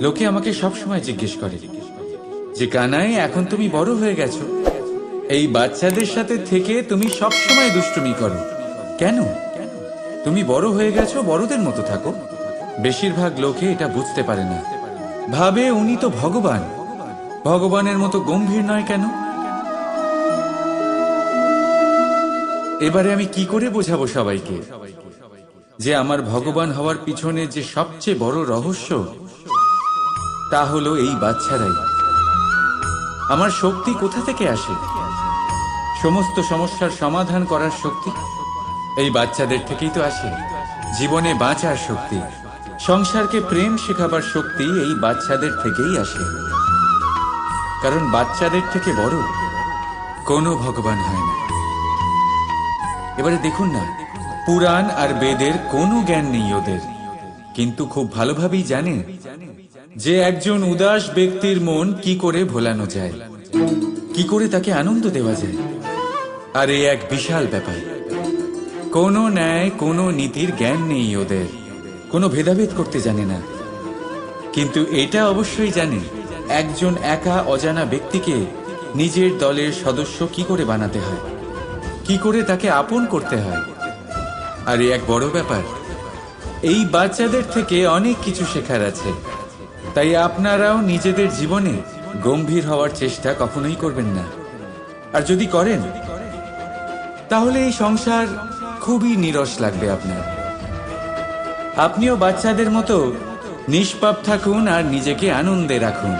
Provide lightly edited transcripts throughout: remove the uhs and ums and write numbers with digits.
লোকে আমাকে সবসময় জিজ্ঞেস করে যে কানাই, এখন তুমি বড় হয়ে গেছো, এই বাচ্চাদের সাথে থেকে তুমি সবসময় দুষ্টুমি করো কেন? তুমি বড় হয়ে গেছো, বড়দের মতো থাকো। বেশিরভাগ লোকে এটা বুঝতে পারে না, ভাবে উনি তো ভগবান, ভগবানের মতো গম্ভীর নয় কেন? এবারে আমি কি করে বোঝাবো সবাইকে যে আমার ভগবান হওয়ার পিছনে যে সবচেয়ে বড় রহস্য, তা হলো এই বাচ্চারাই। আমার শক্তি কোথা থেকে আসে? সমস্ত সমস্যার সমাধান করার শক্তি এই বাচ্চাদের থেকেই তো আসে। জীবনে বাঁচার শক্তি, সংসারকে প্রেম শেখাবার শক্তি এই বাচ্চাদের থেকেই আসে। কারণ বাচ্চাদের থেকে বড় কোনো ভগবান হয় না। এবারে দেখুন না, পুরাণ আর বেদের কোনো জ্ঞান নেই ওদের, কিন্তু খুব ভালোভাবেই জানে যে একজন উদাস ব্যক্তির মন কি করে ভোলানো যায়, কি করে তাকে আনন্দ দেওয়া যায়। আর এই এক বিশাল ব্যাপার। কোনো ন্যায়, কোনো নীতির জ্ঞান নেই ওদের, কোনো ভেদাভেদ করতে জানে না। কিন্তু এটা অবশ্যই জানে একজন একা অজানা ব্যক্তিকে নিজের দলের সদস্য কি করে বানাতে হয়, কি করে তাকে আপন করতে হয়। আর এক বড় ব্যাপার, এই বাচ্চাদের থেকে অনেক কিছু শেখার আছে। তাই আপনারাও নিজেদের জীবনে গম্ভীর হওয়ার চেষ্টা কখনোই করবেন না। আর যদি করেন তাহলে এই সংসার খুবই নীরস লাগবে আপনার। আপনিও বাচ্চাদের মতো নিষ্পাপ থাকুন আর নিজেকে আনন্দে রাখুন।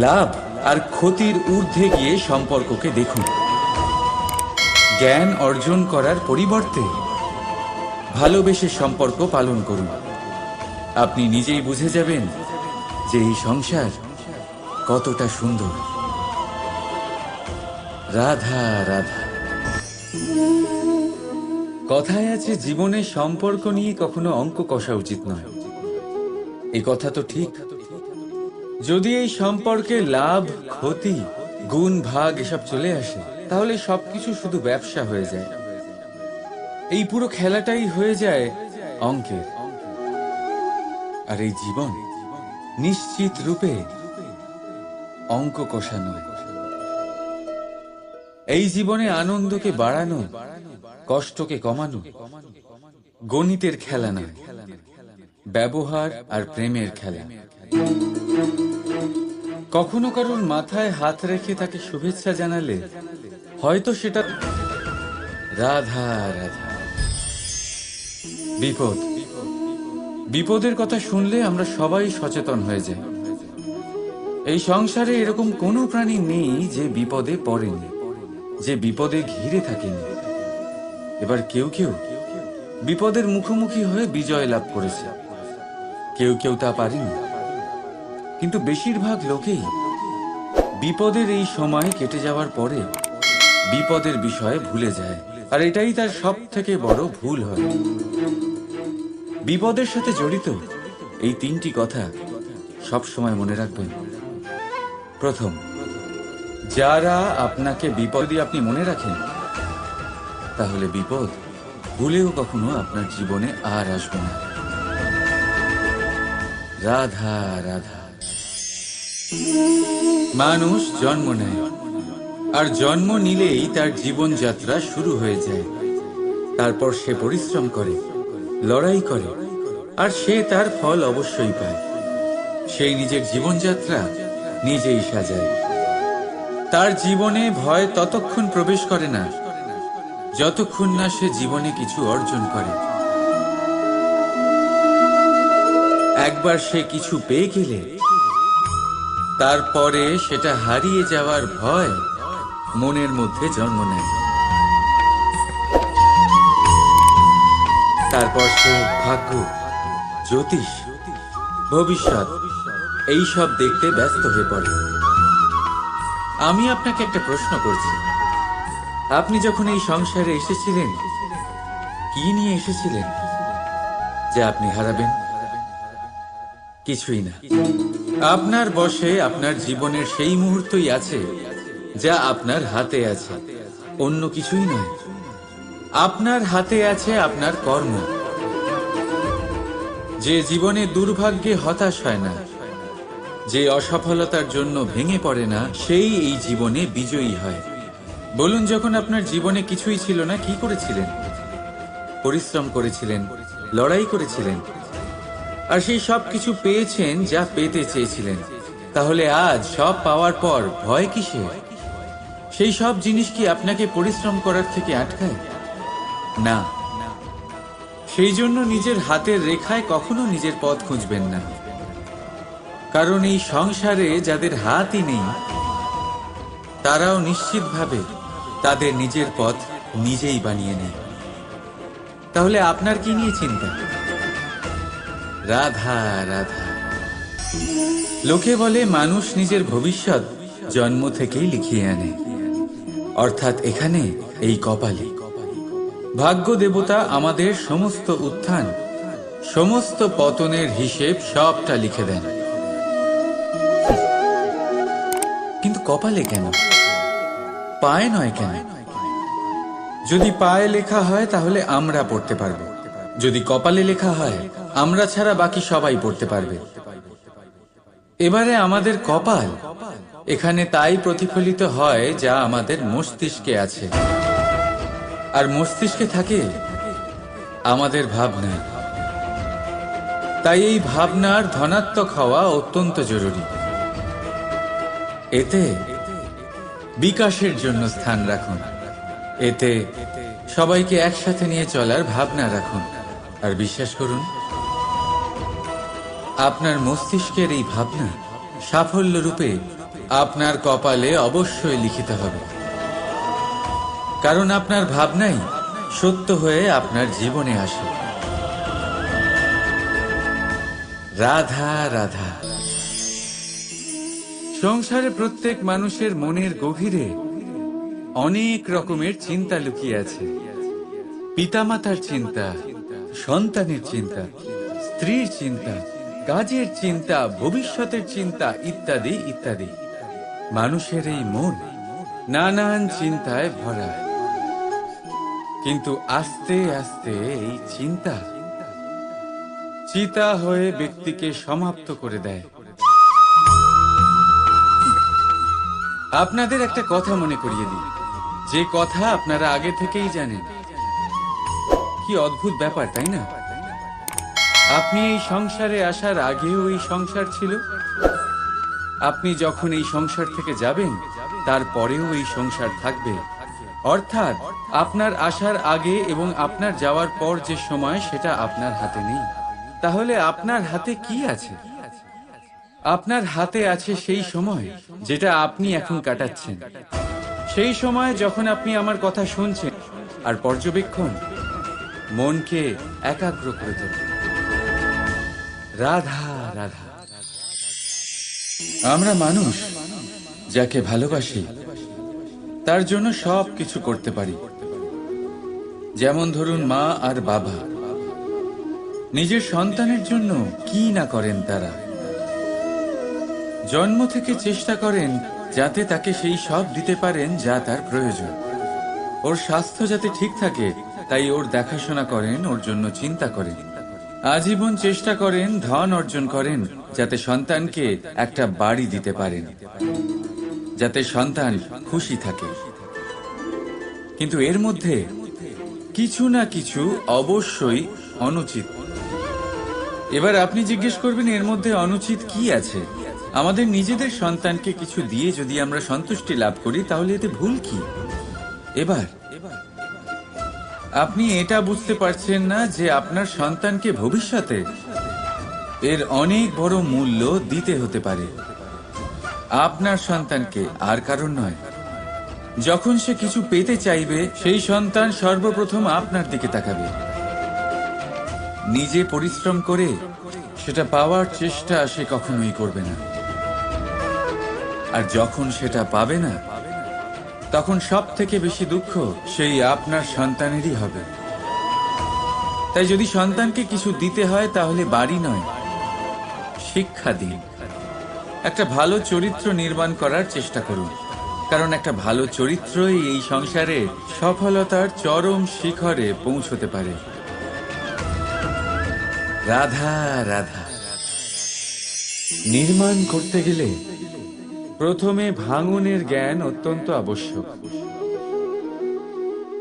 লাভ আর ক্ষতির ঊর্ধ্বে গিয়ে সম্পর্ককে দেখুন। জ্ঞান অর্জন করার পরিবর্তে ভালোবেসে সম্পর্ক পালন করুন। আপনি নিজেই বুঝে যাবেন যে এই সংসার কতটা সুন্দর। রাধা রাধা। কথায় আছে, জীবনে সম্পর্ক নিয়ে কখনো অঙ্ক কষা উচিত নয়। এই কথা তো ঠিক। যদি এই সম্পর্কে লাভ, ক্ষতি, গুণ, ভাগ এসব চলে আসে, তাহলে সবকিছু শুধু ব্যবসা হয়ে যায়। এই পুরো খেলাটাই হয়ে যায় অঙ্কের। আর এই জীবন নিশ্চিত রূপে অঙ্ক কষা নয়। এই জীবনে আনন্দকে বাড়ানো, কষ্টকে কমানো গণিতের খেলা নয়, ব্যবহার আর প্রেমের খেলা। কখনো কারোর মাথায় হাত রেখে তাকে শুভেচ্ছা জানালে হয়তো সেটা রাধা রাধা। বিপদ, বিপদের কথা শুনলে আমরা সবাই সচেতন হয়ে যাই। এই সংসারে এরকম কোনো প্রাণী নেই যে বিপদে পড়েনি, যে বিপদে ঘিরে থাকেনি। এবার কেউ কেউ বিপদের মুখোমুখি হয়ে বিজয় লাভ করেছে, কেউ কেউ তা পারেনি। কিন্তু বেশিরভাগ লোকেই বিপদের এই সময় কেটে যাওয়ার পরে বিপদের বিষয়ে ভুলে যায়। আর এটাই তার সব থেকে বড় ভুল হয়। বিপদের সাথে জড়িত এই তিনটি কথা সব সময় মনে রাখবেন। প্রথম, যারা আপনাকে বিপদে আপনি মনে রাখেন, তাহলে বিপদ ভুলেও কখনো আপনার জীবনে আর আসবে না। রাধা রাধা। মানুষ জন্ম নেয়, আর জন্ম নিলেই তার জীবনযাত্রা শুরু হয়ে যায়। তারপর সে পরিশ্রম করে, লড়াই করে, আর সে তার ফল অবশ্যই পায়। সেই নিজের জীবনযাত্রা নিজেই সাজায়। তার জীবনে ভয় ততক্ষণ প্রবেশ করে না যতক্ষণ না সে জীবনে কিছু অর্জন করে। একবার সে কিছু পেয়ে গেলে তারপরে সেটা হারিয়ে যাওয়ার ভয় মনের মধ্যে জন্ম নেয়। তারপর সে ভাগ্য, জ্যোতিষ, ভবিষ্যৎ এইসব দেখতে ব্যস্ত হয়ে পড়ে। আমি আপনাকে একটা প্রশ্ন করছি, আপনি যখন এই সংসারে এসেছিলেন, কি নিয়ে এসেছিলেন যে আপনি হারাবেন? কিছুই না। আপনার বশে আপনার জীবনের সেই মুহূর্তই আছে যা আপনার হাতে আছে, অন্য কিছুই নয়। আপনার হাতে আছে আপনার কর্ম। যে জীবনে দুর্ভাগ্যে হতাশ হয় না, যে অসফলতার জন্য ভেঙে পড়ে না, সেই এই জীবনে বিজয়ী হয়। বলুন, যখন আপনার জীবনে কিছুই ছিল না, কি করেছিলেন? পরিশ্রম করেছিলেন, লড়াই করেছিলেন, আর সেই সব কিছু পেয়েছেন যা পেতে চেয়েছিলেন। তাহলে আজ সব পাওয়ার পর ভয় কিসের? সেই সব জিনিস কি আপনাকে পরিশ্রম করার থেকে আটকায়? না। সেই জন্য নিজের হাতের রেখায় কখনো নিজের পথ খুঁজবেন না, কারণ এই সংসারে যাদের হাতই নেই তারাও নিশ্চিতভাবে তাদের নিজের পথ নিজেই বানিয়ে নেয়। তাহলে আপনার কি নিয়ে চিন্তা? রাধা রাধা। লোকে বলে মানুষ নিজের ভবিষ্যৎ জন্ম থেকেই লিখিয়ে আনে, অর্থাৎ এখানে এই কপালে। ভাগ্য দেবতা আমাদের সমস্ত উত্থান, সমস্ত পতনের হিসেব সবটা লিখে দেন। কিন্তু কপালে কেন, পায়ে নয় কেন? যদি পায়ে লেখা হয় তাহলে আমরা পড়তে পারবো, যদি কপালে লেখা হয় আমরা ছাড়া বাকি সবাই পড়তে পারবে। এবারে আমাদের কপাল এখানে তাই প্রতিফলিত হয় যা আমাদের মস্তিষ্কে আছে, আর মস্তিষ্কে থাকে আমাদের ভাবনা। তাই এই ভাবনার ধনাত্মক হওয়া অত্যন্ত জরুরি। এতে বিকাশের জন্য স্থান রাখুন, এতে সবাইকে একসাথে নিয়ে চলার ভাবনা রাখুন, আর বিশ্বাস করুন আপনার মস্তিষ্কের এই ভাবনা সাফল্য রূপে আপনার কপালে অবশ্যই লিখিত হবে, কারণ আপনার ভাবনাই সত্য হয়ে আপনার জীবনে আসে। রাধা রাধা। সংসারে প্রত্যেক মানুষের মনের গভীরে অনেক রকমের চিন্তা লুকিয়ে আছে। পিতামাতার চিন্তা, সন্তানের চিন্তা, স্ত্রীর চিন্তা, কাজের চিন্তা, ভবিষ্যতের চিন্তা, ইত্যাদি ইত্যাদি। মানুষের এই মন নানান চিন্তায় ভরা, কিন্তু আস্তে আস্তে এই চিন্তা চিতা হয়ে ব্যক্তিকে সমাপ্ত করে দেয়। আপনাদের একটা কথা মনে করিয়ে দিই, যে কথা আপনারা আগে থেকেই জানেন। কি অদ্ভুত ব্যাপার, তাই না? আপনি এই সংসারে আসার আগেও এই সংসার ছিল, আপনি যখন এই সংসার থেকে যাবেন তারপরেও এই সংসার থাকবে। অর্থাৎ আপনার আসার আগে এবং আপনার যাওয়ার পর যে সময়, সেটা আপনার হাতে নেই। তাহলে আপনার হাতে কি আছে? আপনার হাতে আছে সেই সময় যেটা আপনি এখন কাটাচ্ছেন, সেই সময় যখন আপনি আমার কথা শুনছেন আর পর্যবেক্ষণ মনকে একাগ্র করে তোলে। রাধা রাধা। আমরা মানুষ যাকে ভালোবাসি তার জন্য সব কিছু করতে পারি। যেমন ধরুন, মা আর বাবা নিজের সন্তানের জন্য কি না করেন। তারা জন্ম থেকে চেষ্টা করেন যাতে তাকে সেই সব দিতে পারেন যা তার প্রয়োজন। ওর স্বাস্থ্য যাতে ঠিক থাকে তাই ওর দেখাশোনা করেন, ওর জন্য চিন্তা করেন। আজীবন চেষ্টা করেন, ধন অর্জন করেন যাতে সন্তানকে একটা বাড়ি দিতে পারেন, যাতে সন্তান খুশি থাকে। কিন্তু এর মধ্যে কিছু না কিছু অবশ্যই অনুচিত। এবার আপনি জিজ্ঞেস করবেন, এর মধ্যে অনুচিত কি আছে? আমাদের নিজেদের সন্তানকে কিছু দিয়ে যদি আমরা সন্তুষ্টি লাভ করি তাহলে এতে ভুল কি? এবার আপনি এটা বুঝতে পারছেন না যে আপনার সন্তানকে ভবিষ্যতে এর অনেক বড় মূল্য দিতে হতে পারে। আপনার সন্তানকে, আর কারণ নয়। যখন সে কিছু পেতে চাইবে সেই সন্তান সর্বপ্রথম আপনার দিকে তাকাবে। নিজে পরিশ্রম করে সেটা পাওয়ার চেষ্টা সে কখনোই করবে না। আর যখন সেটা পাবে না তখন সব থেকে বেশি দুঃখ সেই আপনার সন্তানেরই হবে। তাই যদি সন্তানকে কিছু দিতে হয় তাহলে বাড়ি নয়, শিক্ষা দিন। একটা ভালো চরিত্র নির্মাণ করার চেষ্টা করুন, কারণ একটা ভালো চরিত্রই এই সংসারে সফলতার চরম শিখরে পৌঁছতে পারে। রাধা রাধা। নির্মাণ করতে গেলে প্রথমে ভাঙনের জ্ঞান অত্যন্ত আবশ্যক।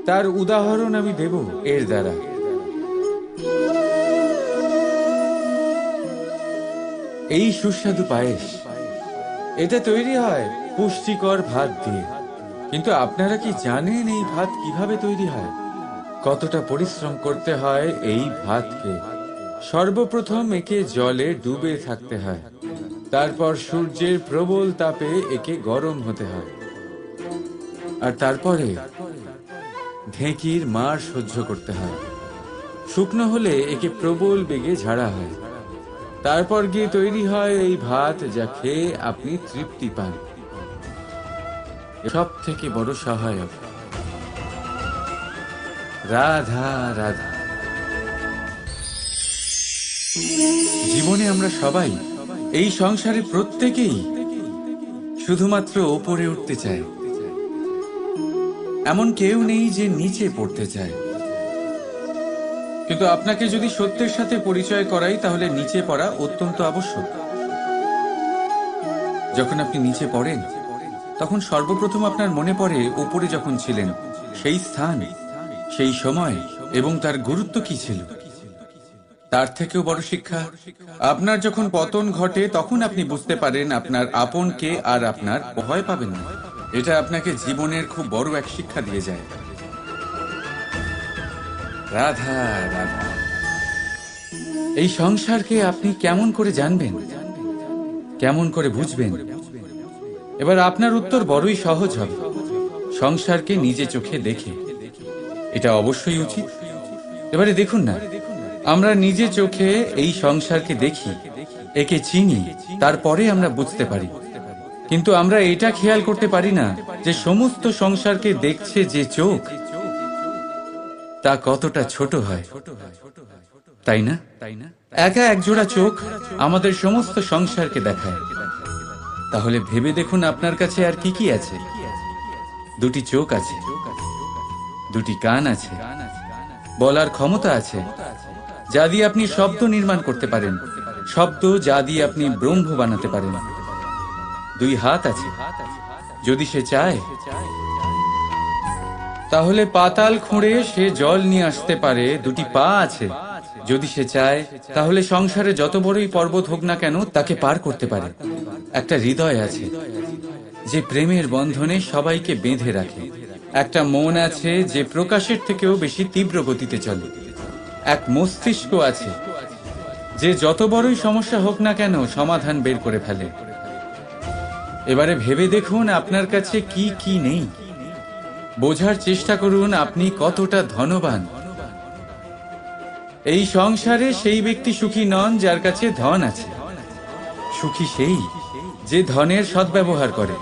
তার উদাহরণ আমি দেব এর দ্বারা। এই সুস্বাদু পায়েস, এটা তৈরি হয় পুষ্টিকর ভাত দিয়ে। কিন্তু আপনারা কি জানেন এই ভাত কিভাবে তৈরি হয়? কতটা পরিশ্রম করতে হয় এই ভাতকে? সর্বপ্রথম একে জলে ডুবে থাকতে হয়, তারপর সূর্যের প্রবল তাপে একে গরম হতে হয়, আর তারপরে ঢেঁকির মার সহ্য করতে হয়। শুকনো হলে একে প্রবল বেগে ঝাড়া হয়, তারপর গিয়ে তৈরি হয় এই ভাত, যা খেয়ে আপনি তৃপ্তি পান। সব থেকে বড় সহায়ক রাধা রাধা। জীবনে আমরা সবাই, এই সংসারে প্রত্যেকেই শুধুমাত্র ওপরে উঠতে চায়। এমন কেউ নেই যে নিচে পড়তে চায়। কিন্তু আপনাকে যদি সত্যের সাথে পরিচয় করাই, তাহলে নিচে পড়া অত্যন্ত আবশ্যক। যখন আপনি নিচে পড়েন, তখন সর্বপ্রথম আপনার মনে পড়ে উপরে যখন ছিলেন, সেই স্থান, সেই সময় এবং তার গুরুত্ব কি ছিল। তার থেকেও বড় শিক্ষা, আপনার যখন পতন ঘটে, তখন আপনি বুঝতে পারেন আপনার আপনকে আর আপনার ভয় পাবেন না। এটা আপনাকে জীবনের খুব বড় এক শিক্ষা দিয়ে যায়। রাধা রাধা। এই সংসারকে আপনি কেমন করে জানবেন, কেমন করে বুঝবেন? এবার আপনার উত্তর বড়ই সহজ হবে, সংসারকে নিজে চোখে দেখে। এটা অবশ্যই উচিত। এবারে দেখুন না, আমরা নিজে চোখে এই সংসারকে দেখি, একে চিনি, তারপরে আমরা বুঝতে পারি। কিন্তু আমরা এটা খেয়াল করতে পারি না যে সমস্ত সংসারকে দেখছে যে চোখ, তা কতটা ছোট হয়, তাই না? একা একজোড়া চোখ আমাদের সমস্ত সংসারকে দেখায়। তাহলে ভেবে দেখুন আপনার কাছে আর কি কি আছে। দুটি চোখ আছে, দুটি কান আছে, বলার ক্ষমতা আছে, যা দিয়ে আপনি শব্দ নির্মাণ করতে পারেন, শব্দ যা দিয়ে আপনি ব্রহ্ম বানাতে পারেন। দুই হাত আছে, যদি সে চায় তাহলে পাতাল খুঁড়ে সে জল নিয়ে আসতে পারে। দুটি পা আছে, যদি সে চায় তাহলে সংসারে যত বড়ই পর্বত হোক না কেন তাকে পার করতে পারে। একটা হৃদয় আছে, যে প্রেমের বন্ধনে সবাইকে বেঁধে রাখে। একটা মন আছে, যে প্রকাশের থেকেও বেশি তীব্র গতিতে চলে। এক মস্তিষ্ক আছে, যে যত বড়ই সমস্যা হোক না কেন সমাধান বের করে ফেলে। এবারে ভেবে দেখুন আপনার কাছে কি কি নেই। বোঝার চেষ্টা করুন আপনি কতটা ধনবান। এই সংসারে সেই ব্যক্তি সুখী নন যার কাছে ধন আছে। সুখী সেই যে ধনের সদ্ব্যবহার করে।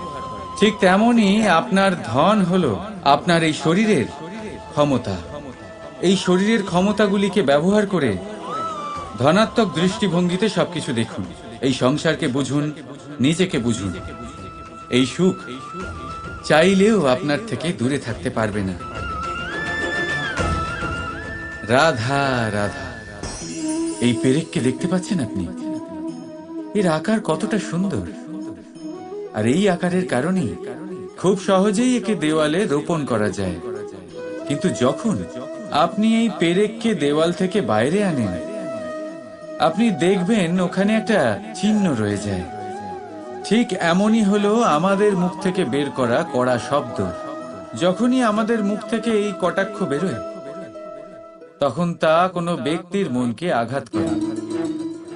ঠিক তেমনই আপনার ধন হলো আপনার এই শরীরের ক্ষমতা। এই শরীরের ক্ষমতাগুলিকে ব্যবহার করে ধনাত্মক দৃষ্টিভঙ্গিতে সবকিছু দেখুন। এই সংসারকে বুঝুন, নিজেকে বুঝুন। এই সুখ চাইলেও আপনার থেকে দূরে থাকতে পারবে না। রাধা রাধা। এই পেরেককে দেখতে পাচ্ছেন আপনি? এর আকার কতটা সুন্দর। আর এই আকারের কারণেই খুব সহজেই একে দেওয়ালে রোপণ করা যায়। কিন্তু যখন আপনি এই পেরেককে দেওয়াল থেকে বাইরে আনেন, আপনি দেখবেন ওখানে একটা চিহ্ন রয়ে যায়। ঠিক এমনই হলো আমাদের মুখ থেকে বের করা কড়া শব্দ। যখনই আমাদের মুখ থেকে এই কটাক্ষ বেরোয়, তখন তা কোনো ব্যক্তির মনকে আঘাত করে।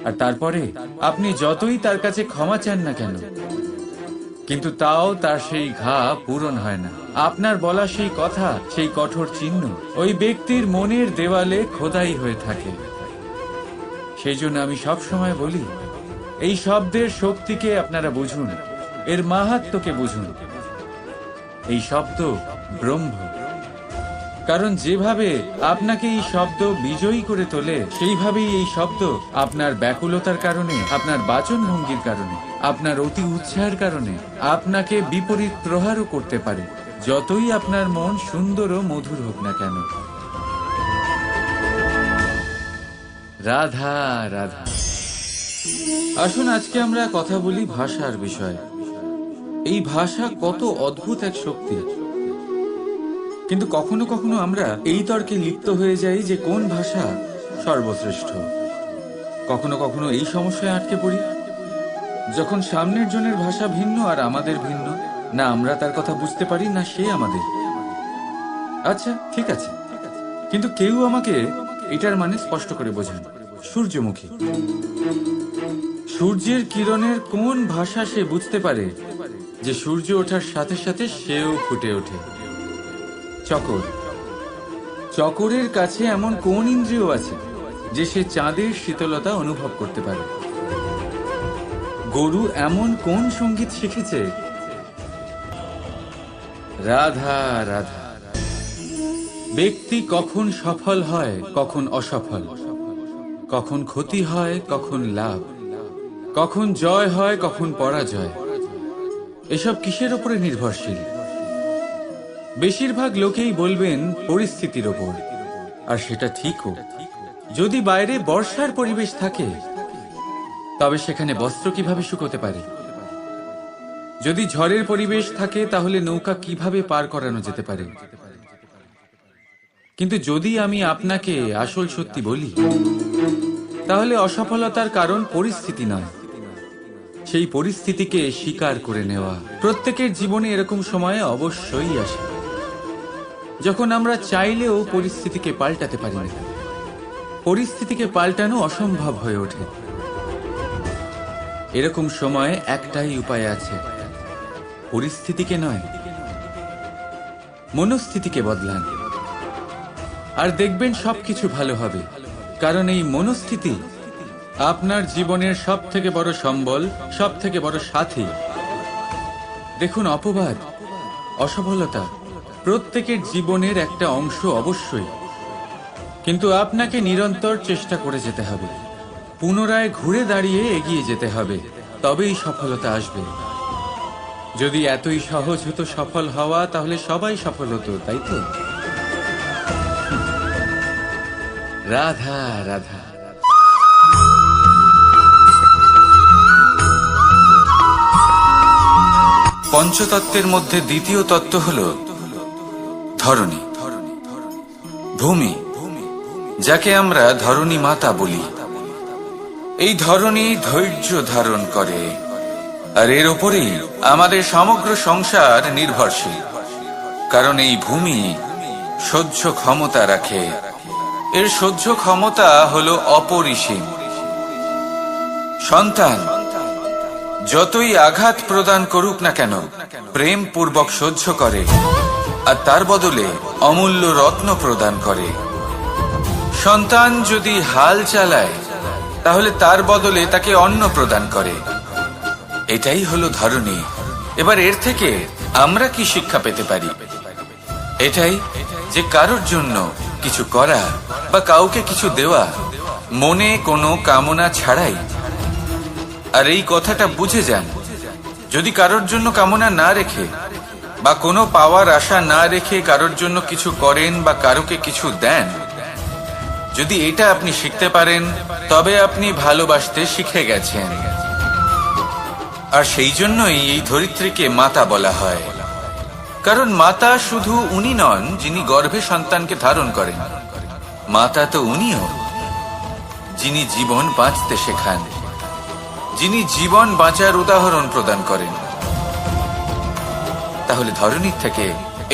আর তারপরে আপনি যতই তার কাছে ক্ষমা চান না কেন, কিন্তু তাও তার সেই ঘা পূরণ হয় না। আপনার বলা সেই কথা, সেই কঠোর চিহ্ন ওই ব্যক্তির মনের দেওয়ালে খোদাই হয়ে থাকে। সেই জন্য আমি সব সময় বলি, এই শব্দের শক্তিকে আপনারা বুঝুন, এর মাহাত্ম্যকে বুঝুন। এই শব্দ ব্রহ্ম। কারণ যেভাবে আপনাকে এই শব্দ বিজয়ী করে তোলে, সেইভাবেই এই শব্দ আপনার ব্যাকুলতার কারণে, আপনার বাচন ভঙ্গির কারণে, আপনার অতি উৎসাহের কারণে আপনাকে বিপরীত প্রহারও করতে পারে, যতই আপনার মন সুন্দর ও মধুর হোক না কেন। রাধা রাধা। আসুন আজকে আমরা কথা বলি ভাষার বিষয়ে। এই ভাষা কত অদ্ভুত এক শক্তি, কিন্তু কখনো কখনো আমরা এই তর্কে লিপ্ত হয়ে যাই যে কোন ভাষা সর্বশ্রেষ্ঠ। কখনো কখনো এই সমস্যায় আটকে পড়ি যখন সামনের জনের ভাষা ভিন্ন আর আমাদের ভিন্ন, না আমরা তার কথা বুঝতে পারি না সে আমাদের। আচ্ছা ঠিক আছে, কিন্তু কেউ আমাকে এটার মানে স্পষ্ট করে বোঝান। সূর্যমুখী, সূর্যের কিরণের কোন ভাষা সে বুঝতে পারে যে সূর্য ওঠার সাথে সাথে সেও ফুটে ওঠে? চকর, চকরের কাছে এমন কোন ইন্দ্রিয় আছে যে সে চাঁদের শীতলতা অনুভব করতে পারে? গরু এমন কোন সঙ্গীত শিখেছে? রাধা রাধা। ব্যক্তি কখন সফল হয়, কখন অসফল, কখন ক্ষতি হয়, কখন লাভ, কখন জয় হয়, কখন পরাজয়, এসব কিসের উপরে নির্ভরশীল? বেশিরভাগ লোকেই বলবেন পরিস্থিতির ওপর, আর সেটা ঠিকও। যদি বাইরে বর্ষার পরিবেশ থাকে তবে সেখানে বস্ত্র কিভাবে শুকোতে পারে? যদি ঝড়ের পরিবেশ থাকে তাহলে নৌকা কিভাবে পার করানো যেতে পারে? কিন্তু যদি আমি আপনাকে আসল সত্যি বলি, তাহলে অসফলতার কারণ পরিস্থিতি নয়, সেই পরিস্থিতিকে স্বীকার করে নেওয়া। প্রত্যেকের জীবনে এরকম সময়ে অবশ্যই আসে যখন আমরা চাইলেও পরিস্থিতিকে পাল্টাতে পারি না। পরিস্থিতিকে পাল্টানো অসম্ভব হয়ে ওঠে। এরকম সময়ে একটাই উপায় আছে, পরিস্থিতিকে নয়, মনস্থিতিকে বদলান, আর দেখবেন সবকিছু ভালো হবে। কারণ এই মনস্থিতি আপনার জীবনের সব থেকে বড় সম্বল, সব থেকে বড় সাথী। দেখুন, অপবাদ, অসফলতা প্রত্যেকের জীবনের একটা অংশ অবশ্যই, কিন্তু আপনাকে নিরন্তর চেষ্টা করে যেতে হবে, পুনরায় ঘুরে দাঁড়িয়ে এগিয়ে যেতে হবে, তবেই সফলতা আসবে। যদি এতই সহজ হতো সফল হওয়া, তাহলে সবাই সফল হতো, তাই তো? রাধা রাধা। পঞ্চতত্ত্বের মধ্যে দ্বিতীয় তত্ত্ব হল ধরণী, ভূমি, যাকে আমরা ধরণী মাতা বলি। এই ধরণী ধৈর্য ধারণ করে, আর এর ওপরেই আমাদের সমগ্র সংসার নির্ভরশীল। কারণ এই ভূমি সহ্য ক্ষমতা রাখে, এর সহ্য ক্ষমতা হল অপরিসীম। সন্তান যতই আঘাত প্রদান করুক না কেন, প্রেম পূর্বক সহ্য করে, আর তার বদলে অমূল্য রত্ন প্রদান করে। সন্তান যদি হাল চালায়, তাহলে তার বদলে তাকে অন্ন প্রদান করে। এটাই হলো ধরণী। এবার এর থেকে আমরা কি শিক্ষা পেতে পারি? এটাই যে কারোর জন্য কিছু করা বা কাউকে কিছু দেওয়া মনে কোনো কামনা ছাড়াই। আর এই কথাটা বুঝে যান, যদি কারোর জন্য কামনা না রেখে বা কোনো পাওয়ার আশা না রেখে কারোর জন্য কিছু করেন বা কারোকে কিছু দেন, যদি এটা আপনি শিখতে পারেন, তবে আপনি ভালোবাসতে শিখে গেছেন। আর সেই জন্যই এই ধরিত্রীকে মাতা বলা হয়। কারণ মাতা শুধু উনি নন যিনি গর্ভে সন্তানকে ধারণ করেন, মাতা তো উনিও যিনি জীবন বাঁচতে শেখান, যিনি জীবন বাঁচার উদাহরণ প্রদান করেন। তাহলে ধরণীর থেকে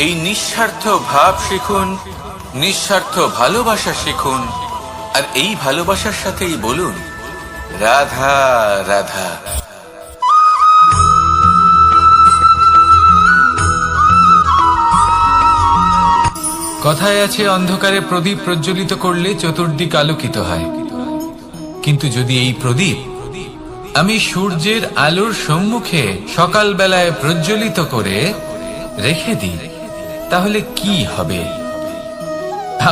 এই নিঃস্বার্থ ভাব শিখুন, নিঃস্বার্থ ভালোবাসা শিখুন, আর এই ভালোবাসার সাথেই বলুন রাধা রাধা। কথায় আছে, অন্ধকারে প্রদীপ প্রজ্বলিত করলে চতুর্দিক আলোকিত হয়। কিন্তু যদি এই প্রদীপ আমি সূর্যের আলোর সম্মুখে সকালবেলায় প্রজ্বলিত করে রেখে দিই, তাহলে কি হবে?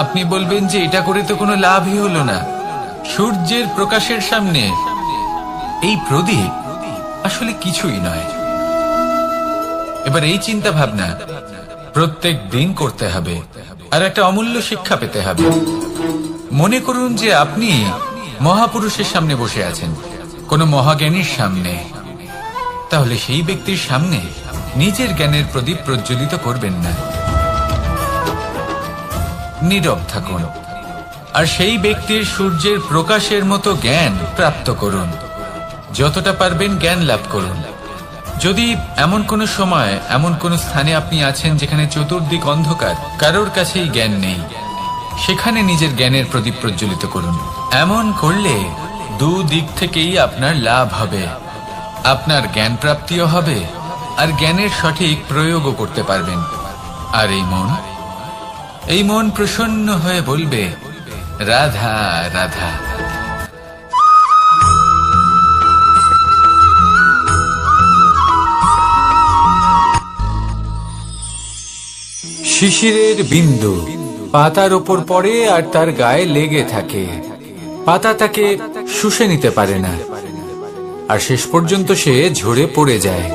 আপনি বলবেন যে এটা করে তো কোনো লাভই হলো না। সূর্যের প্রকাশের সামনে এই প্রদীপ আসলে কিছুই নয়। এবার এই চিন্তা ভাবনা প্রত্যেক দিন করতে হবে, আর একটা অমূল্য শিক্ষা পেতে হবে। মনে করুন যে আপনি মহাপুরুষের সামনে বসে আছেন, কোনো মহাজ্ঞানীর সামনে, তাহলে সেই ব্যক্তির সামনে নিজের জ্ঞানের প্রদীপ প্রজ্বলিত করবেন না, নীরব থাকুন। আর সেই ব্যক্তির সূর্যের প্রকাশের মতো জ্ঞান প্রাপ্ত করুন। যতটা পারবেন জ্ঞান লাভ করুন। যদি এমন কোনো সময়, এমন কোনো স্থানে আপনি আছেন যেখানে চতুর্দিক অন্ধকার, কারোর কাছেই জ্ঞান নেই, সেখানে নিজের জ্ঞানের প্রদীপ প্রজ্বলিত করুন। এমন করলে দুদিক থেকেই আপনার লাভ হবে। আপনার জ্ঞান প্রাপ্তিও হবে, আর জ্ঞানের সঠিক প্রয়োগও করতে পারবেন। আর এই মন প্রসন্ন হয়ে বলবে, রাধা রাধা। শিশিরের বিন্দু পাতার ওপর পড়ে আর তার গায়ে লেগে থাকে। পাতা তাকে শুষে নিতে পারে না, আর শেষ পর্যন্ত সে ঝরে পড়ে যায়।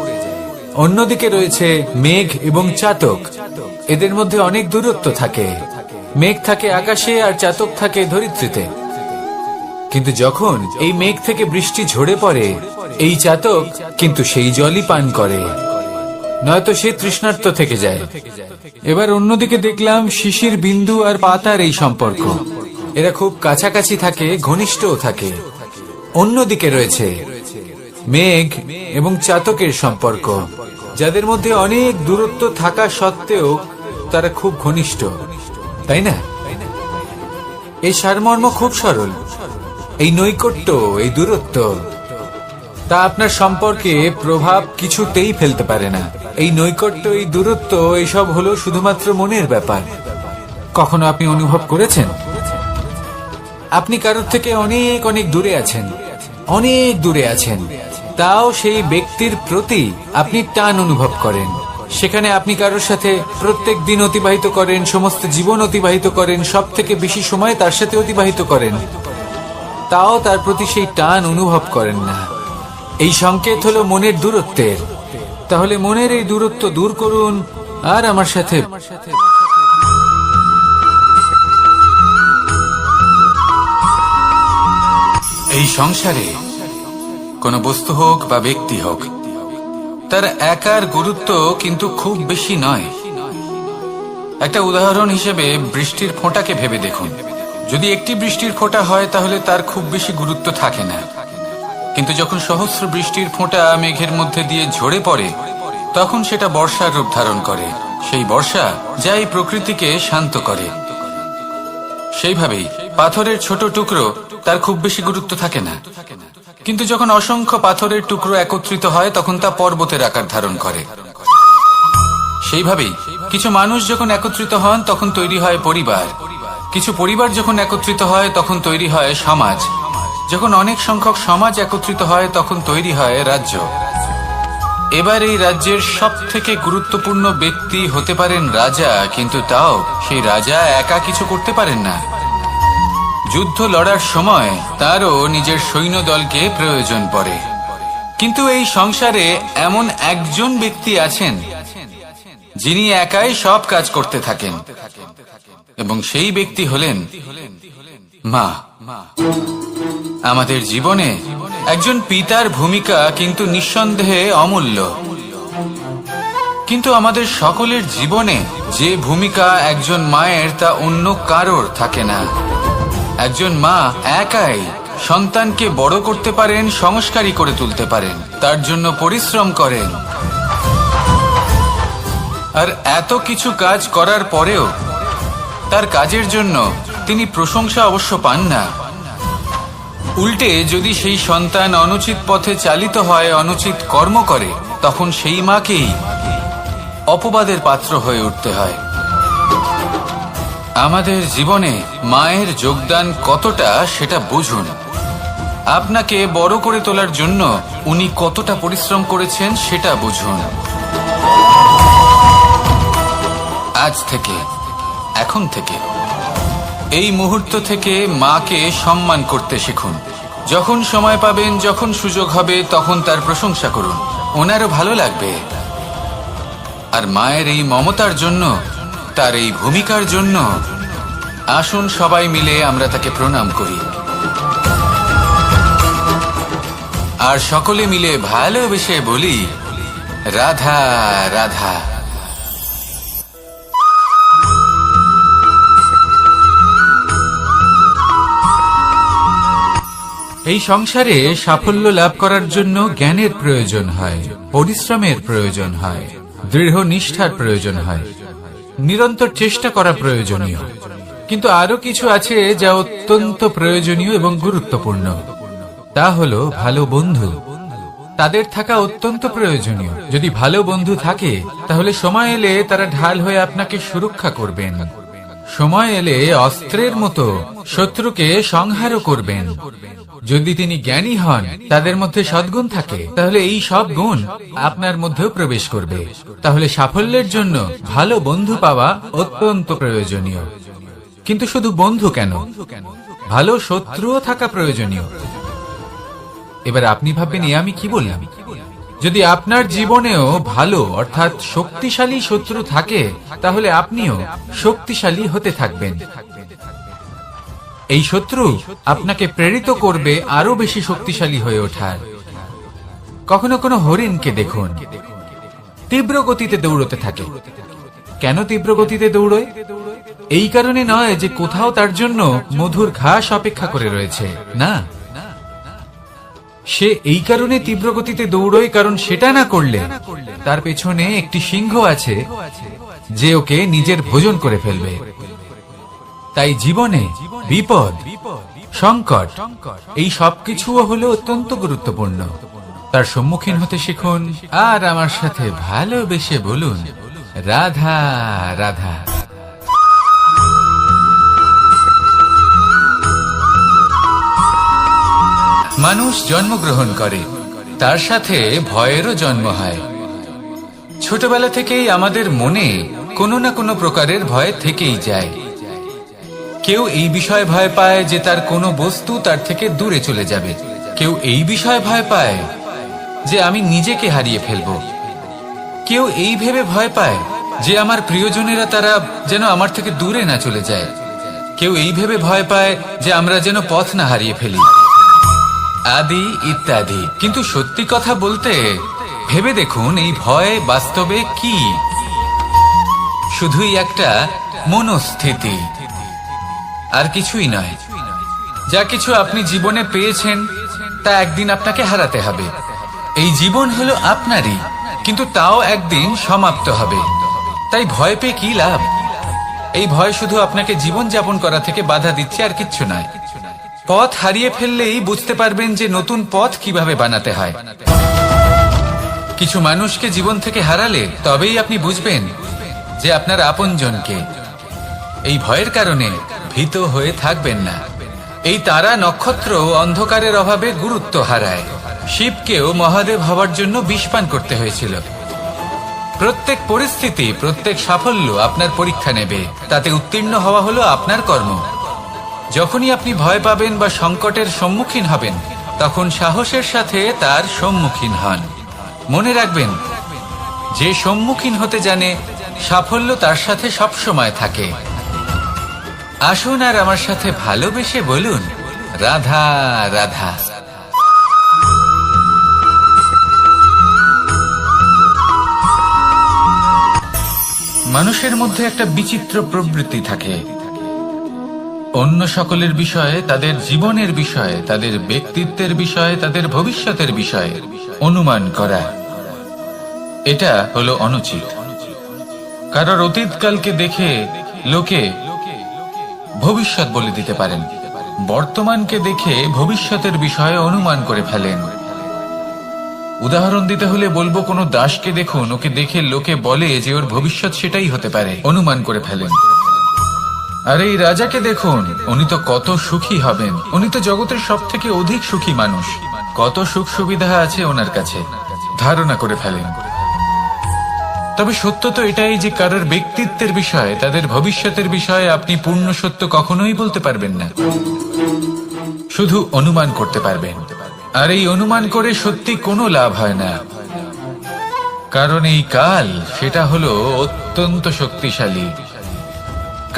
অন্যদিকে রয়েছে মেঘ এবং চাতক। এদের মধ্যে অনেক দূরত্ব থাকে। মেঘ থাকে আকাশে আর চাতক থাকে ধরিত্রীতে। কিন্তু যখন এই মেঘ থেকে বৃষ্টি ঝরে পড়ে, এই চাতক কিন্তু সেই জলই পান করে, নয়তো সে তৃষ্ণার্ত থেকে যায়। এবার অন্যদিকে দেখলাম শিশির বিন্দু আর পাতার এই সম্পর্ক। এরা খুব কাছাকাছি থাকে, ঘনিষ্ঠও থাকে। অন্যদিকে রয়েছে মেঘ এবং চাতকের সম্পর্ক, যাদের মধ্যে অনেক দূরত্ব থাকা সত্ত্বেও তারা খুব ঘনিষ্ঠ, তাই না? এই সারমর্ম খুব সরল। এই নৈকট্য, এই দূরত্ব, তা আপনার সম্পর্কে প্রভাব কিছুতেই ফেলতে পারে না। এই নৈকট্য, এই দূরত্ব, এইসব হলো শুধুমাত্র মনের ব্যাপার। কখনো আপনি অনুভব করেছেন আপনি কারোর থেকে অনেক অনেক দূরে আছেন, অনেক দূরে আছেন, তাও সেই ব্যক্তির প্রতি আপনি টান অনুভব করেন। সেখানে আপনি কারোর সাথে প্রত্যেক দিন অতিবাহিত করেন, সমস্ত জীবন অতিবাহিত করেন, সব থেকে বেশি সময় তার সাথে অতিবাহিত করেন, তাও তার প্রতি সেই টান অনুভব করেন না। এই সংকেত হলো মনের দূরত্বের। তাহলে মনের এই দূরত্ব দূর করুন আর আমার সাথে। এই সংসারে কোনো বস্তু হোক বা ব্যক্তি হোক, তার একার গুরুত্ব কিন্তু খুব বেশি নয়। একটা উদাহরণ হিসেবে বৃষ্টির ফোঁটাকে ভেবে দেখুন। যদি একটি বৃষ্টির ফোঁটা হয় তাহলে তার খুব বেশি গুরুত্ব থাকে না, কিন্তু যখন সহস্র বৃষ্টির ফোঁটা মেঘের মধ্যে দিয়ে ঝরে পড়ে, তখন সেটা বর্ষার রূপ ধারণ করে। সেই বর্ষা যা এই প্রকৃতিকে শান্ত করে। সেইভাবেই পাথরের ছোট টুকরো, তার খুব বেশি গুরুত্ব থাকে না, কিন্তু যখন অসংখ্য পাথরের টুকরো একত্রিত হয় তখন তা পর্বতের আকার ধারণ করে। সেইভাবেই কিছু মানুষ যখন একত্রিত হন তখন তৈরি হয় পরিবার। কিছু পরিবার যখন একত্রিত হয় তখন তৈরি হয় সমাজ। যখন অনেক সংখ্যক সমাজ একত্রিত হয় তখন তৈরি হয় রাজ্য। এবার এই রাজ্যের সব থেকে গুরুত্বপূর্ণ ব্যক্তি হতে পারেন রাজা, কিন্তু তাও সেই রাজা একা কিছু করতে পারেন না। যুদ্ধ লড়ার সময় তারও নিজের সৈন্যদলকে প্রয়োজন পড়ে। কিন্তু এই সংসারে এমন একজন ব্যক্তি আছেন যিনি একাই সব কাজ করতে থাকেন, এবং সেই ব্যক্তি হলেন মা। আমাদের জীবনে একজন পিতার ভূমিকা কিন্তু নিঃসন্দেহে অমূল্য, কিন্তু আমাদের সকলের জীবনে যে ভূমিকা একজন মায়ের তা অন্য কারোর থাকে না। একজন মা একাই সন্তানকে বড় করতে পারেন, সংস্কারী করে তুলতে পারেন, তার জন্য পরিশ্রম করেন। আর এত কিছু কাজ করার পরেও তার কাজের জন্য তিনি প্রশংসা অবশ্য পান না। উল্টে যদি সেই সন্তান অনুচিত পথে চালিত হয়, অনুচিত কর্ম করে, তখন সেই মাকেই অপবাদের পাত্র হয়ে উঠতে হয়। আমাদের জীবনে মায়ের যোগদান কতটা সেটা বুঝুন। আপনাকে বড় করে তোলার জন্য উনি কতটা পরিশ্রম করেছেন সেটা বুঝুন। আজ থেকে, এখন থেকে, এই মুহূর্ত থেকে মাকে সম্মান করতে শিখুন। যখন সময় পাবেন, যখন সুযোগ হবে, তখন তার প্রশংসা করুন, ওনারও ভালো লাগবে। আর মায়ের এই মমতার জন্য, তার এই ভূমিকার জন্য আসুন সবাই মিলে আমরা তাকে প্রণাম করি। আর সকলে মিলে ভালোবেসে বলি, রাধা রাধা। এই সংসারে সাফল্য লাভ করার জন্য জ্ঞানের প্রয়োজন হয়, পরিশ্রমের প্রয়োজন হয়, দৃঢ় নিষ্ঠার প্রয়োজন হয়, নিরন্তর চেষ্টা করা প্রয়োজনীয়। কিন্তু আরো কিছু আছে যা অত্যন্ত প্রয়োজনীয় এবং গুরুত্বপূর্ণ। তা হলো ভালো বন্ধু। তাদের থাকা অত্যন্ত প্রয়োজনীয়। যদি ভালো বন্ধু থাকে তাহলে সময় এলে তারা ঢাল হয়ে আপনাকে সুরক্ষা করবেন। সময় এলে অস্ত্রের মতো শত্রুকে সংহারও করবেন। যদি তিনি জ্ঞানী হন, তাদের মধ্যে সদ্গুণ থাকে, তাহলে এই সব গুণ আপনার মধ্যেও প্রবেশ করবে। তাহলে সাফল্যের জন্য ভালো বন্ধু পাওয়া অত্যন্ত প্রয়োজনীয়। কিন্তু শুধু বন্ধু কেন, ভালো শত্রুও থাকা প্রয়োজনীয়। এবার আপনি ভাববেন, আমি কি বললাম? যদি আপনার জীবনেও ভালো অর্থাৎ শক্তিশালী শত্রু থাকে, তাহলে আপনিও শক্তিশালী হতে থাকবেন। এই শত্রু আপনাকে প্রেরিত করবে আরো বেশি শক্তিশালী হয়ে ওঠার। কখনো কোনো হরিণকে দেখুন, তীব্র গতিতে দৌড়তে থাকে। কেন তীব্র গতিতে দৌড়য়? এই কারণে নয় যে কোথাও তার জন্য মধুর ঘাস অপেক্ষা করে রয়েছে, না। সে এই কারণে তীব্র গতিতে দৌড়য় কারণ সেটা না করলে তার পেছনে একটি সিংহ আছে যে ওকে নিজের ভোজন করে ফেলবে। তাই জীবনে বিপদ, সংকট, এই সবকিছুও হলো অত্যন্ত গুরুত্বপূর্ণ। তার সম্মুখীন হতে শিখুন আর আমার সাথে ভালোবেসে বলুন, রাধা রাধা। মানুষ জন্মগ্রহণ করে, তার সাথে ভয়েরও জন্ম হয়। ছোটবেলা থেকেই আমাদের মনে কোনো না কোনো প্রকারের ভয় থেকেই যায়। কেউ এই বিষয়ে ভয় পায় যে তার কোনো বস্তু তার থেকে দূরে চলে যাবে। কেউ এই বিষয়ে ভয় পায় যে আমি নিজেকে হারিয়ে ফেলব। কেউ এই ভেবে ভয় পায় যে আমার প্রিয়জনেরা তারা যেন আমার থেকে দূরে না চলে যায়। কেউ এই ভেবে ভয় পায় যে আমরা যেন পথ না হারিয়ে ফেলি, আদি ইত্যাদি। কিন্তু সত্যি কথা বলতে, ভেবে দেখুন এই ভয় বাস্তবে কি? শুধুই একটা মনস্থিতি, আর কিছুই নয়। যা কিছু আপনি জীবনে পেয়েছেন তা একদিন আপনাকে হারাতে হবে। এই জীবন হলো আপনারই, কিন্তু তাও একদিন সমাপ্ত হবে। তাই ভয় পেয়ে কি লাভ? এই ভয় শুধু আপনাকে জীবন যাপন করা থেকে বাধা দিচ্ছে, আর কিচ্ছু নয়। পথ হারিয়ে ফেললেই বুঝতে পারবেন যে নতুন পথ কিভাবে বানাতে হয়। কিছু মানুষকে জীবন থেকে হারালে তবেই আপনি বুঝবেন যে আপনার আপনজনকে। এই ভয়ের কারণে ভীত হয়ে থাকবেন না। এই তারা নক্ষত্র অন্ধকারের অভাবে গুরুত্ব হারায়। শিবকেও মহাদেব হওয়ার জন্য বিষ পান করতে হয়েছিল। প্রত্যেক পরিস্থিতি, প্রত্যেক সাফল্য আপনার পরীক্ষা নেবে। তাতে উত্তীর্ণ হওয়া হলো আপনার কর্ম। যখনই আপনি ভয় পাবেন বা সংকটের সম্মুখীন হবেন, তখন সাহসের সাথে তার সম্মুখীন হন। মনে রাখবেন, যে সম্মুখীন হতে জানে, সাফল্য তার সাথে সবসময় থাকে। আসুন আর আমার সাথে ভালোবেসে বলুন, রাধা রাধা। মানুষের মধ্যে একটা বিচিত্র প্রবৃত্তি থাকে। অন্য সকলের বিষয়ে, তাদের জীবনের বিষয়ে, তাদের ব্যক্তিত্বের বিষয়ে, তাদের ভবিষ্যতের বিষয়ে অনুমান করা। এটা হলো অনুচিত। কারোর অতীতকালকে দেখে লোকে ভবিষ্যৎ বলে দিতে পারেন, বর্তমানকে দেখে ভবিষ্যতের বিষয়ে অনুমান করে ফেলেন। উদাহরণ দিতে হলে বলবো, কোনো দাসকে দেখুন, ওকে দেখে লোকে বলে যে ওর ভবিষ্যৎ সেটাই হতে পারে, অনুমান করে ফেলেন। আর এই রাজাকে দেখুন, উনি তো কত সুখী হবেন, উনি তো জগতের সব থেকে অধিক সুখী মানুষ, কত সুখ সুবিধা আছে ওনার কাছে, ধারণা করে ফেলেন। তবে সত্য তো এটাই যে কারোর ব্যক্তিত্বের বিষয়ে, তাদের ভবিষ্যতের বিষয়ে আপনি পূর্ণ সত্য কখনোই বলতে পারবেন না, শুধু অনুমান করতে পারবেন। আর এই অনুমান করে সত্যি কোনো লাভ হয় না, কারণ এই কাল সেটা হলো অত্যন্ত শক্তিশালী।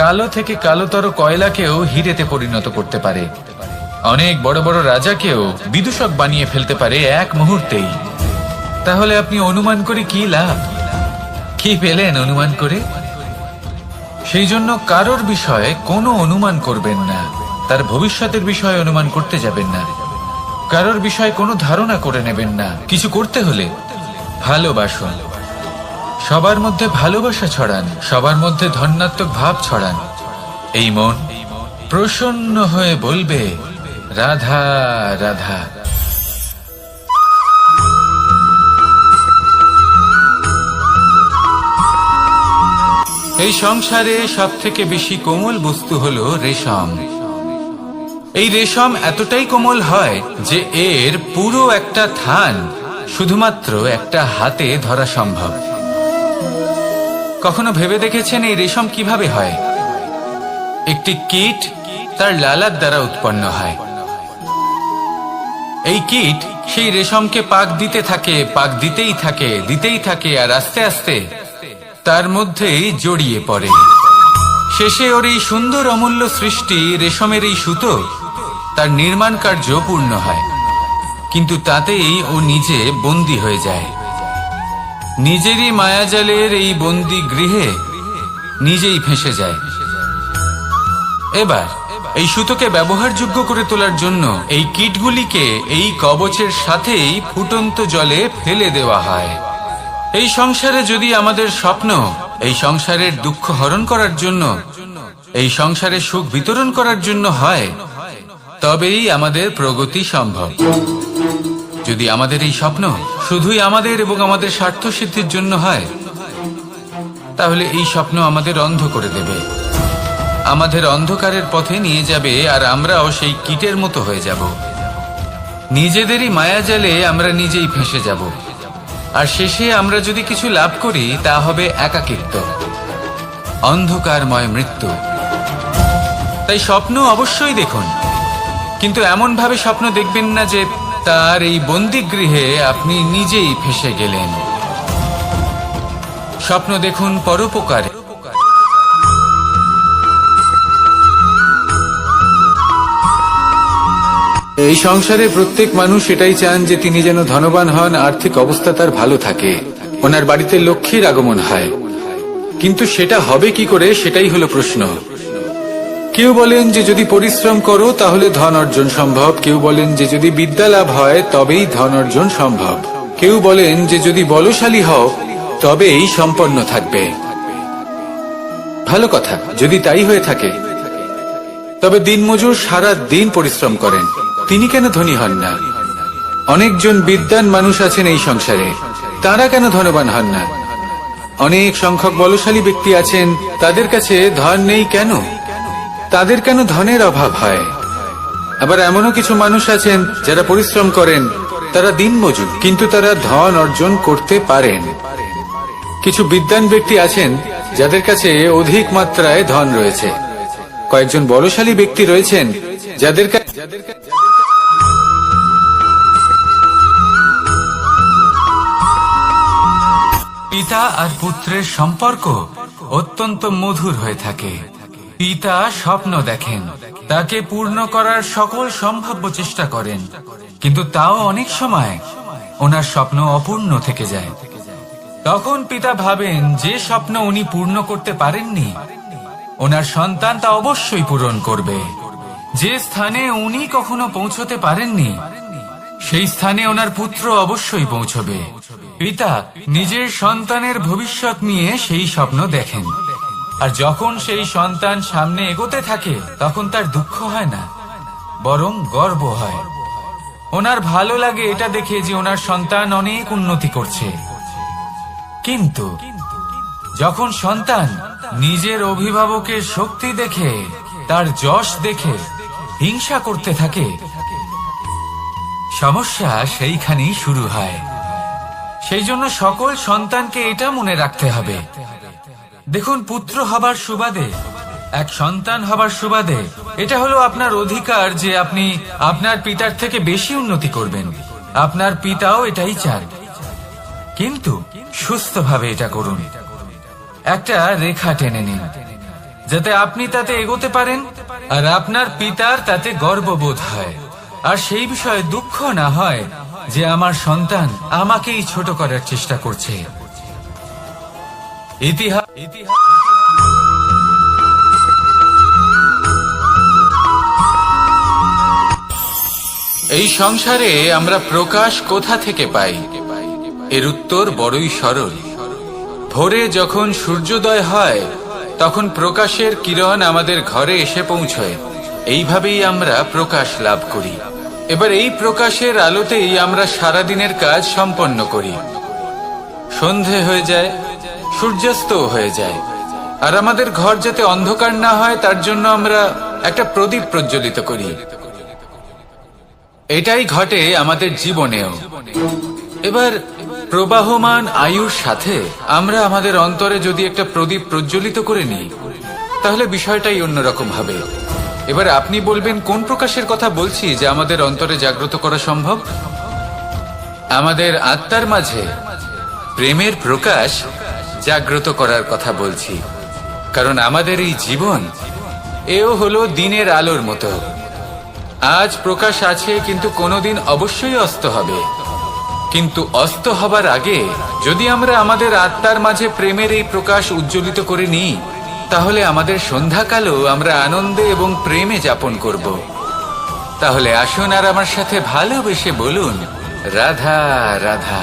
কালো থেকে কালোতর কয়লাকেও হিরেতে পরিণত করতে পারে। অনেক বড় বড় রাজাকেও বিদূষক বানিয়ে ফেলতে পারে এক মুহূর্তেই। তাহলে আপনি অনুমান করে কি লাভ? কি পেলেন অনুমান করে? সেই জন্য কারোর বিষয়ে কোনো অনুমান করবেন না, তার ভবিষ্যতের বিষয়ে অনুমান করতে যাবেন না, কারোর বিষয়ে কোনো ধারণা করে নেবেন না। কিছু করতে হলে ভালোবাসুন, সবার মধ্যে ভালোবাসা ছড়ান, সবার মধ্যে ধন্যাত্মক ভাব ছড়ান। এই মন প্রসন্ন হয়ে বলবে রাধা রাধা। এই সংসারে সব থেকে বেশি কোমল বস্তু হলো রেশম। এই রেশম এতটাই কোমল হয় যে এর পুরো একটা থান শুধুমাত্র একটা হাতে ধরা সম্ভব। কখনো ভেবে দেখেছেন এই রেশম কিভাবে হয়? একটি কীট তার লালার দ্বারা উৎপন্ন হয়। এই কীট সেই রেশমকে পাক দিতে থাকে, পাক দিতেই থাকে, আর আস্তে আস্তে তার মধ্যেই জড়িয়ে পড়ে। শেষে ওর এই সুন্দর অমূল্য সৃষ্টি রেশমের এই সুতো তার নির্মাণ কার্য পূর্ণ হয়, কিন্তু তাতেই ও নিজে বন্দী হয়ে যায়। নিজেরই মায়াজালের এই বন্দী গৃহে নিজেই ফেঁসে যায়। এবার এই সুতোকে ব্যবহারযোগ্য করে তোলার জন্য এই কীটগুলিকে এই কবচের সাথেই ফুটন্ত জলে ফেলে দেওয়া হয়। এই সংসারে যদি আমাদের স্বপ্ন এই সংসারের দুঃখ হরণ করার জন্য, এই সংসারে সুখ বিতরণ করার জন্য হয়, তবেই আমাদের প্রগতি সম্ভব। যদি আমাদের এই স্বপ্ন শুধুই আমাদের এবং আমাদের স্বার্থ সিদ্ধির জন্য হয়, তাহলে এই স্বপ্ন আমাদের অন্ধ করে দেবে, আমাদের অন্ধকারের পথে নিয়ে যাবে, আর আমরাও সেই কীটের মতো হয়ে যাব। নিজেদেরই মায়াজালে আমরা নিজেই ফেঁসে যাব, আর শেষে আমরা যদি কিছু লাভ করি তা হবে একাকিত্ব, অন্ধকারময় মৃত্যু। তাই স্বপ্ন অবশ্যই দেখুন, কিন্তু এমন ভাবে স্বপ্ন দেখবেন না যে তার এই বন্দিগৃহে আপনি নিজেই ফেঁসে গেলেন। স্বপ্ন দেখুন পরোপকারে। এই সংসারে প্রত্যেক মানুষ এটাই চান যে তিনি যেন ধনবান হন, আর্থিক অবস্থা তার ভালো থাকে, ওনার বাড়িতে লক্ষ্মীর আগমন হয়। কিন্তু সেটা হবে কি করে, সেটাই হলো প্রশ্ন। কেউ বলেন যে যদি পরিশ্রম করো তাহলে ধন অর্জন সম্ভব, কেউ বলেন যে যদি বিদ্যা লাভ হয় তবেই ধন অর্জন সম্ভব, কেউ বলেন যে যদি বলশালী হও তবেই সম্পন্ন থাকবে। ভালো কথা, যদি তাই হয়ে থাকে, তবে দিনমজুর সারা দিন পরিশ্রম করেন, তিনি কেন ধনী হন না? অনেকজন বিদ্বান মানুষ আছেন এই সংসারে, তারা কেন ধনবান হন না? অনেক সংখ্যক বলশালী ব্যক্তি আছেন, তাদের কাছে ধন নেই কেন? তাদের কেন ধনের অভাব হয়? আবার এমনও কিছু মানুষ আছেন যারা পরিশ্রম করেন, তারা দিনমজুর, কিন্তু তারা ধন অর্জন করতে পারেন। কিছু বিদ্বান ব্যক্তি আছেন যাদের কাছে অধিক মাত্রায় ধন রয়েছে, কয়েকজন বলশালী ব্যক্তি রয়েছেন যাদের পিতা আর পুত্রের সম্পর্ক অত্যন্ত মধুর হয়ে থাকে। পিতা স্বপ্ন দেখেন, তাকে পূর্ণ করার সকল সম্ভাব্য চেষ্টা করেন, কিন্তু তাও অনেক সময় ওনার স্বপ্ন অপূর্ণ থেকে যায়। তখন পিতা ভাবেন যে স্বপ্ন উনি পূর্ণ করতে পারেননি, ওনার সন্তান তা অবশ্যই পূরণ করবে। যে স্থানে উনি কখনো পৌঁছতে পারেননি, সেই স্থানে ওনার পুত্র অবশ্যই পৌঁছবে। পিতা নিজের সন্তানের ভবিষ্যৎ নিয়ে সেই স্বপ্ন দেখেন, আর যখন সেই সন্তান সামনে এগোতে থাকে তখন তার দুঃখ হয় না, বরং গর্ব হয়। ওনার ভালো লাগে এটা দেখে যে ওনার সন্তান অনেক উন্নতি করছে। কিন্তু যখন সন্তান নিজের অভিভাবকের শক্তি দেখে, তার যশ দেখে হিংসা করতে থাকে, সমস্যা সেইখানেই শুরু হয়। সেই জন্য সকল সন্তানকে এটা মনে রাখতে হবে, দেখুন, পুত্র হবার সুবাদে, এক সন্তান হবার সুবাদে এটা হলো আপনার অধিকার যে আপনি আপনার পিতার থেকে বেশি উন্নতি করবেন। আপনার পিতাও এটাই চান, কিন্তু সুস্থভাবে এটা করুন। একটা রেখা টেনে নিন যাতে আপনি তাতে এগোতে পারেন আর আপনার পিতার তাতে গর্ববোধ হয়, আর সেই বিষয়ে দুঃখ না হয় যে আমার সন্তান আমাকেই ছোট করার চেষ্টা করছে। ইতিহাস এই সংসারে আমরা প্রকাশ কোথা থেকে পাই? এর উত্তর বড়ই সরল। ভোরে যখন সূর্যোদয় হয় তখন প্রকাশের কিরণ আমাদের ঘরে এসে পৌঁছয়। এইভাবেই আমরা প্রকাশ লাভ করি। এবার এই প্রকাশের আলোতেই আমরা সারাদিনের কাজ সম্পন্ন করি। সন্ধে হয়ে যায়, সূর্যাস্ত হয়ে যায়, আর আমাদের ঘর যাতে অন্ধকার না হয় তার জন্য আমরা একটা প্রদীপ প্রজ্বলিত করি। এটাই ঘটে আমাদের জীবনেও। এবার প্রবাহমান আয়ুর সাথে আমরা আমাদের অন্তরে যদি একটা প্রদীপ প্রজ্বলিত করে নিই তাহলে বিষয়টাই অন্যরকম হবে। এবার আপনি বলবেন কোন প্রকাশের কথা বলছি যা আমাদের অন্তরে জাগ্রত করা সম্ভব? আমাদের আত্মার মাঝে প্রেমের প্রকাশ জাগ্রত করার কথা বলছি। কারণ আমাদের এই জীবন এও হলো দিনের আলোর মতো। আজ প্রকাশ আছে, কিন্তু কোনোদিন অবশ্যই অস্ত হবে। কিন্তু অস্ত হবার আগে যদি আমরা আমাদের আত্মার মাঝে প্রেমের এই প্রকাশ উজ্জ্বলিত করে নিই তাহলে আমাদের সন্ধ্যাকালও আমরা আনন্দে এবং প্রেমে যাপন করব। তাহলে আসুন আর আমার সাথে ভালোবেসে বলুন, রাধা রাধা।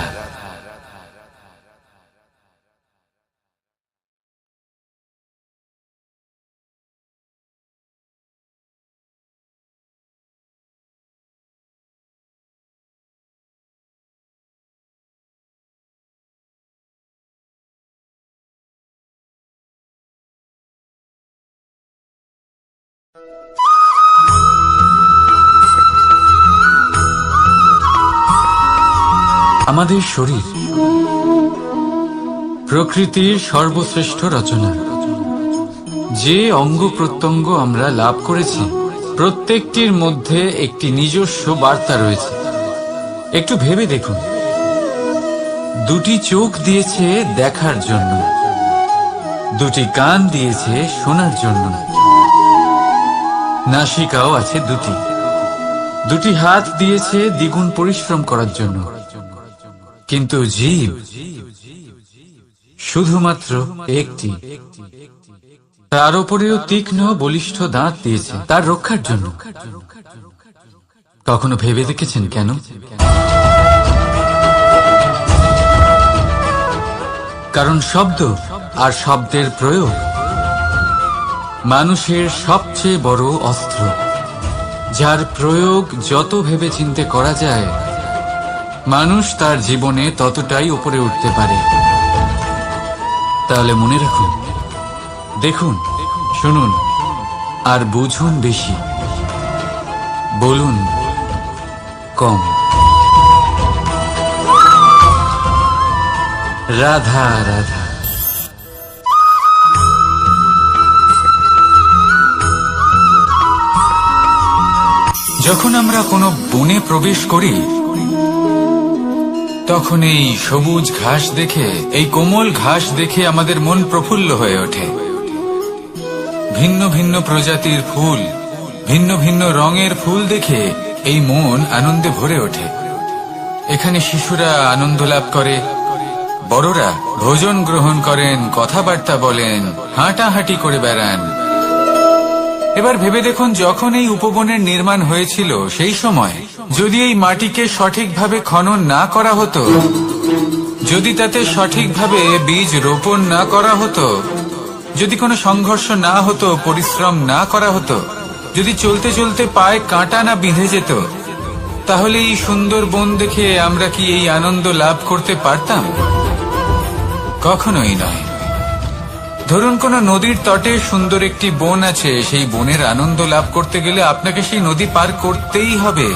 আমাদের শরীর প্রকৃতির সর্বশ্রেষ্ঠ রচনা। যে অঙ্গ প্রত্যঙ্গ আমরা লাভ করেছি প্রত্যেকটির মধ্যে একটি নিজস্ব বার্তা রয়েছে। একটু ভেবে দেখুন, দুটি চোখ দিয়েছে দেখার জন্য, দুটি কান দিয়েছে শোনার জন্য, নাসিকাও আছে দুটি, দুটি হাত দিয়েছে দ্বিগুণ পরিশ্রম করার জন্য। কিন্তু জীব শুধুমাত্র একটি। তার উপরেও তীক্ষ্ণ বলিষ্ঠ দাঁত দিয়েছে তার রক্ষার জন্য। কখনো ভেবে দেখেছেন কেন? কারণ শব্দ আর শব্দের প্রয়োগ মানুষের সবচেয়ে বড় অস্ত্র, যার প্রয়োগ যত ভেবেচিন্তে করা যায় মানুষ তার জীবনে ততটাই উপরে উঠতে পারে। তাহলে মনে রাখুন, দেখুন, শুনুন আর বুঝুন বেশি, বলুন কম। রাধা রাধা। যখন আমরা কোনো বনে প্রবেশ করি তখন এই সবুজ ঘাস দেখে, এই কোমল ঘাস দেখে আমাদের মন প্রফুল্ল হয়ে ওঠে। ভিন্ন ভিন্ন প্রজাতির ফুল, ভিন্ন ভিন্ন রঙের ফুল দেখে এই মন আনন্দে ভরে ওঠে। এখানে শিশুরা আনন্দ লাভ করে, বড়রা ভোজন গ্রহণ করেন, কথাবার্তা বলেন, হাঁটাহাঁটি করে বেড়ান। এবার ভেবে দেখুন, যখন এই উপবনের নির্মাণ হয়েছিল সেই সময় যদি এই মাটিকে সঠিকভাবে খনন না করা হতো, যদি তাতে সঠিকভাবে বীজ রোপণ না করা হতো, যদি কোনো সংঘর্ষ না হতো, পরিশ্রম না করা হতো, যদি চলতে চলতে পায়ে কাঁটা না বিঁধে যেত, তাহলে এই সুন্দর বন দেখে আমরা কি এই আনন্দ লাভ করতে পারতাম? কখনোই নয়। ধরুন কোনো নদীর তটে সুন্দর একটি বন আছে, সেই বনের আনন্দ লাভ করতে গেলে আপনাকে সেই নদী পার করতেই হবে।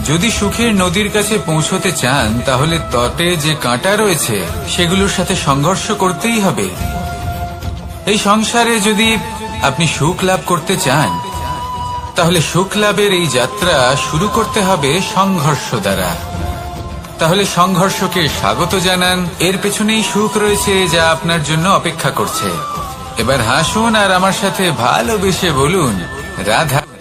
যদি সুখের নদীর কাছে পৌঁছতে চান তাহলে তটে যে কাঁটা রয়েছে সেগুলোর সাথে সংঘর্ষ করতেই হবে। এই সংসারে যদি আপনি সুখ লাভ করতে চান তাহলে সুখ লাভের এই যাত্রা শুরু করতে হবে সংঘর্ষ দ্বারা। তাহলে সংঘর্ষকে স্বাগত জানান, এর পেছনেই সুখ রয়েছে যা আপনার জন্য অপেক্ষা করছে। এবার হাসুন আর আমার সাথে ভালোবেসে বলুন, রাধা।